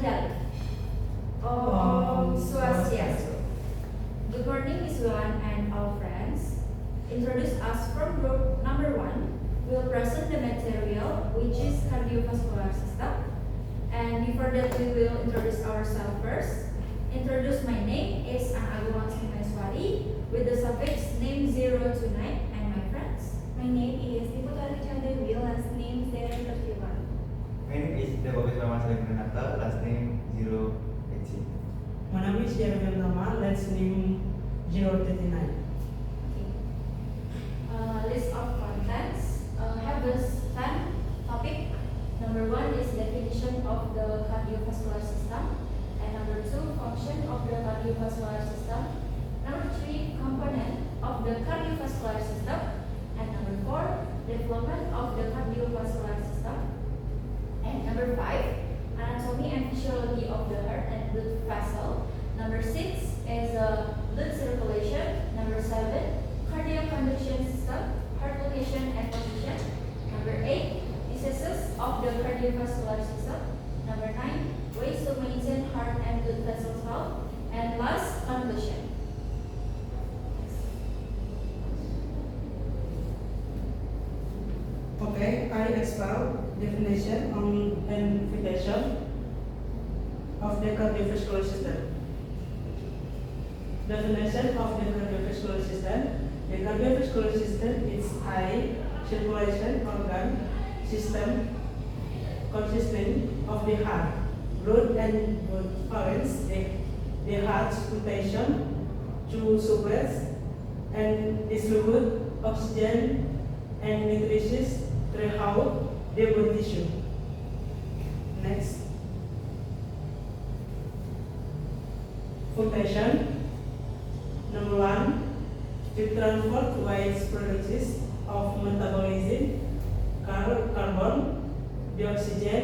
Anjali. Om Swastiastu. Good morning, Miss Yuan and all friends. Introduce us from group number 1. We'll present the material, which is cardiovascular system. And before that, we will introduce ourselves first. Introduce my name is Anaguan Simeswari with the suffix name 029 and my friends. My name is Niputari Chandewi, last name 031. My name is Debobis Ramasali Renata, last name 080. My name is Jeremy Nama, last name 039. List of contents have this 10 topic. Number 1 is definition of the cardiovascular system, and number 2 function of the cardiovascular system, number 3 component of the cardiovascular system, and number 4 development of the cardiovascular system, and number 5 anatomy and physiology of the heart and blood vessel. Number 6 is blood circulation. Number 7 cardiac conduction system, heart location and position. Number 8 diseases of the cardiovascular system. Number 9 ways to maintain heart and blood vessels health. And last, conclusion. Okay, I expound definition on invitation of the cardiovascular system. Definition of the cardiovascular system. The cardiovascular system is a circulation organ system consisting of the heart, blood and blood currents, the heart's function to suppress and distribute oxygen and nutrition throughout the blood tissue. Next. Function. Number 1. To transport waste products of metabolism, carbon, dioxygen,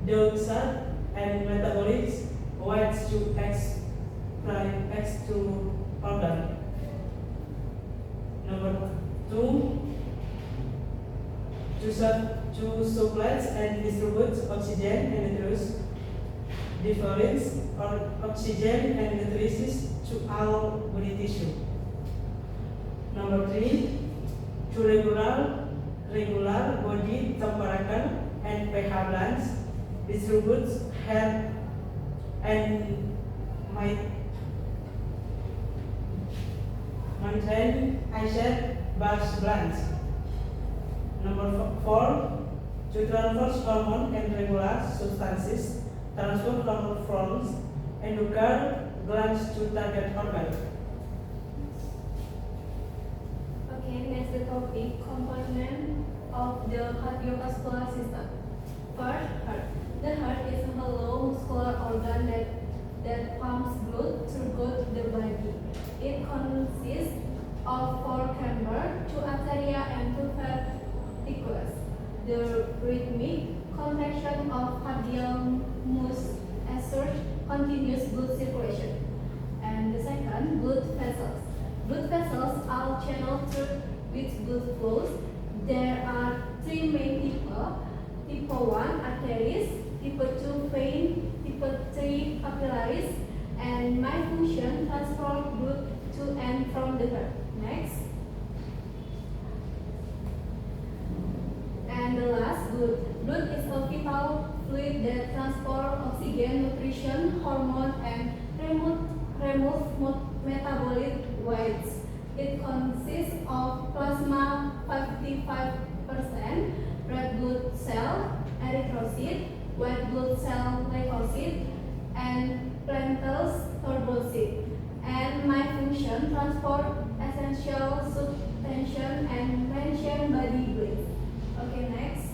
dioxide, and metabolic waste to organ. Number 2. To supply and distribute oxygen and nutrients, difference or oxygen and nutrients to all body tissue. Number 3. To regular body temperature and pH balance, distributes health and maintain acid base balance. Number 4. To transfer hormone and regular substances, transfer hormone from endocrine glands to target organ. Okay, next the topic, component of the cardiovascular system. First, heart. The heart is a hollow muscular organ that pumps blood throughout the body. It consists of 4 chambers, 2 arteria and 2 ventricles. The rhythmic contraction of cardiac muscle assures continuous blood circulation. And the second, blood vessels. Blood vessels are channeled through which blood flows. There are 3 main types. Type 1 arteries, type 2 vein, type 3 capillaries, and my function transport blood to and from the heart. Next. And the last, blood. Blood is a vital fluid that transports oxygen, nutrition, hormone, and remove metabolic waste. It consists of plasma 55%, red blood cell, erythrocyte, white blood cell leukocyte, and platelets thrombocyte. And my function transport essential substances and maintain body weight. Okay, next.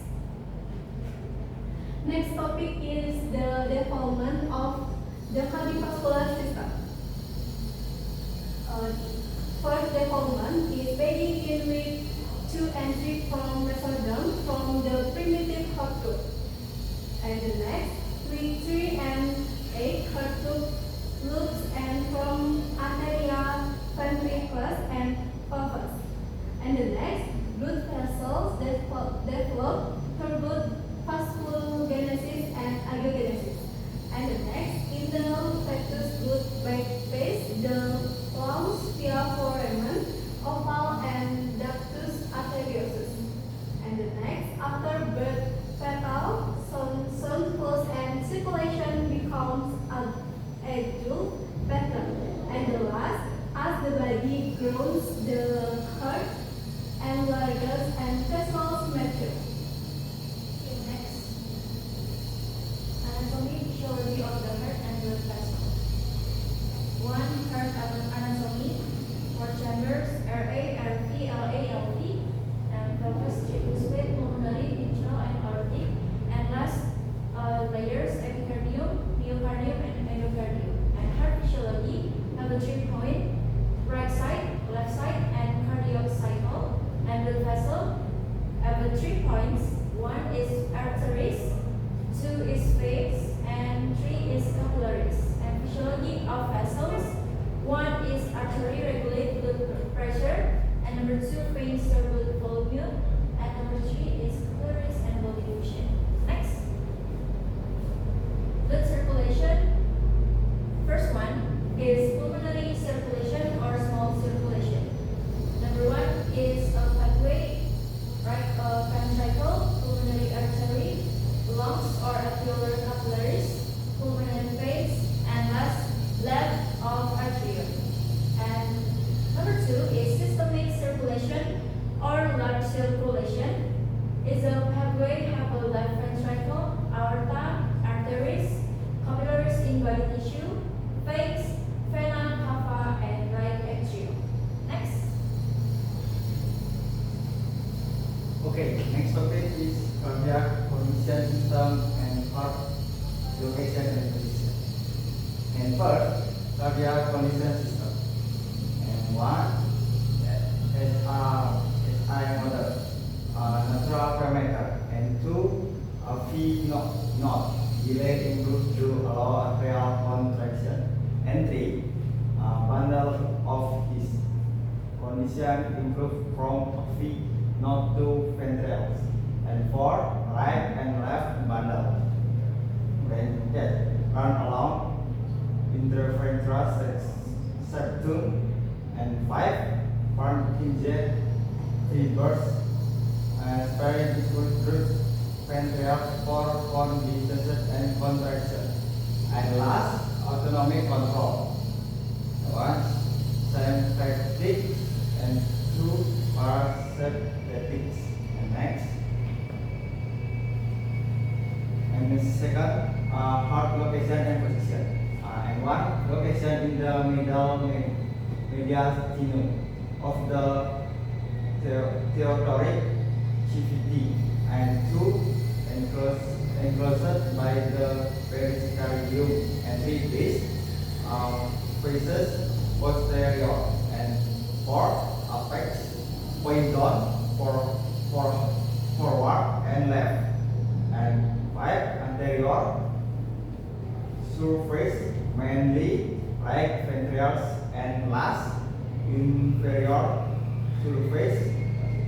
Next topic is the development of the cardiovascular system. First development is begin with 2 and 3 from mesoderm from the primitive heart tube. And the next, with 3 and 8 heart tube loops and from arteria, ventricles, and pulvis. And the next, blood vessels develop through vasculogenesis and angiogenesis. condition system and heart location and position. And first, cardiac condition system. And one, SI motor, natural parameter. And two, a V knot, delay improves to allow atrial contraction. And three, bundle of his condition improve from a V knot to ventricles. And four, right and left bundle. Then yes, run along interventral septum. And five, front hinge reverse, sparing includes ventricles for condition and contraction. And last, autonomic control. One, sympathetic and two, parasympathetic. And next. And the second, heart location and position. And one, location in the mediastinum of the theotoric cavity. And two, enclosed by the pericardium. And three, this faces posterior. And four, apex point down for forward and left. And five, anterior surface mainly right ventricles. And last, inferior surface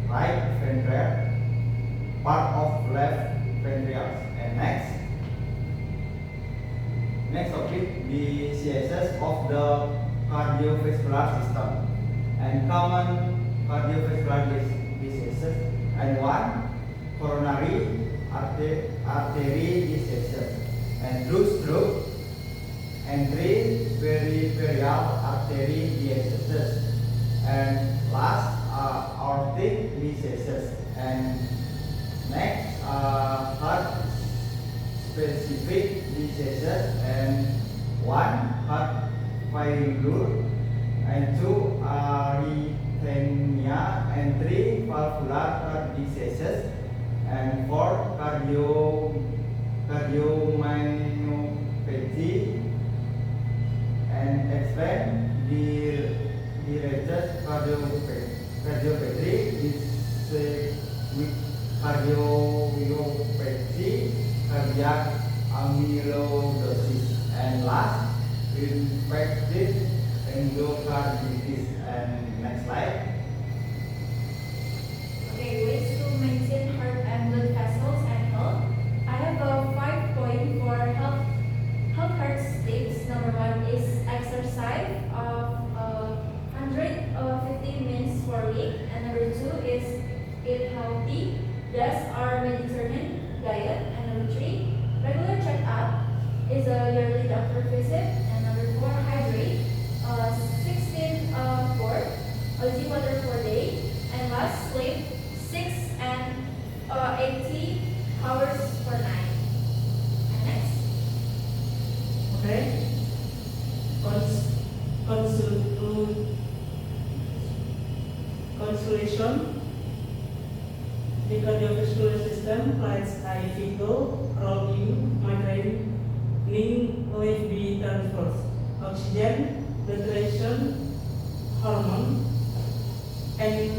right ventricle, part of left ventricles. And next topic, diseases of the cardiovascular system and common cardiovascular diseases. And one, coronary artery diseases. And two, stroke. And three, peripheral artery diseases. And last, aortic diseases. And next, heart specific diseases. And one, heart failure. And two, arrhythmia. And three, valvular heart diseases. And four, cardiomyopathy. And explain the cardiopathy is with cardiomyopathy, cardiac amyloidosis. And last, infective endocarditis. And next slide. Okay, ways to maintain heart and blood vessels and health. I have a 5 point for health heart tips. Number one is exercise of 150 minutes per week. And number two is eat healthy. Thus our Mediterranean diet. And number three, regular checkup is a yearly doctor visit. And number four, hydrate. 16 quart easy water per day. And last, sleep 6 and 80 hours per night. And next. Okay. Consolation. The cardiovascular system provides a vital role in maintaining life transfers, oxygen, nutrition, hormone, and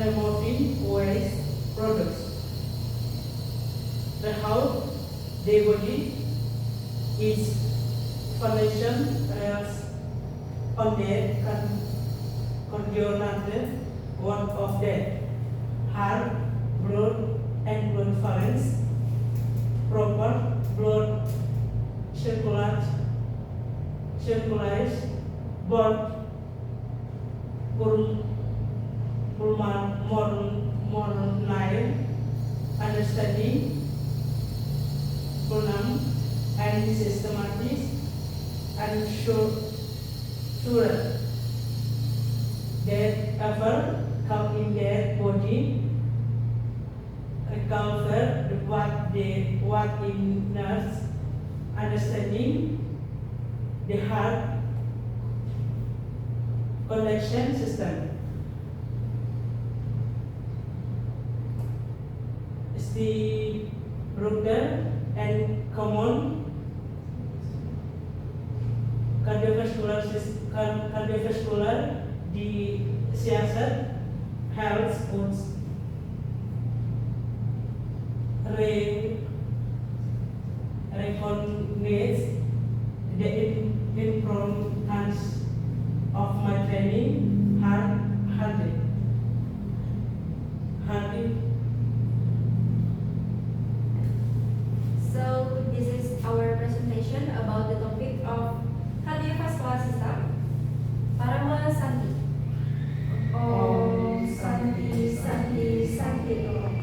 removing waste products. The health, the body is foundation rests on the coordinated work of the heart, blood, and blood vessels, proper blood circulation, both pulmonary understanding, pulmonary and systematic and sure that ever come in their body recover what in nurse understanding the heart connection system is the Brutal and common cardiovascular diseases health codes recognize the importance of my training hunting. So this is our presentation about the topic of cardiovascular system. Parama Santi. Om Santi Santi Santi.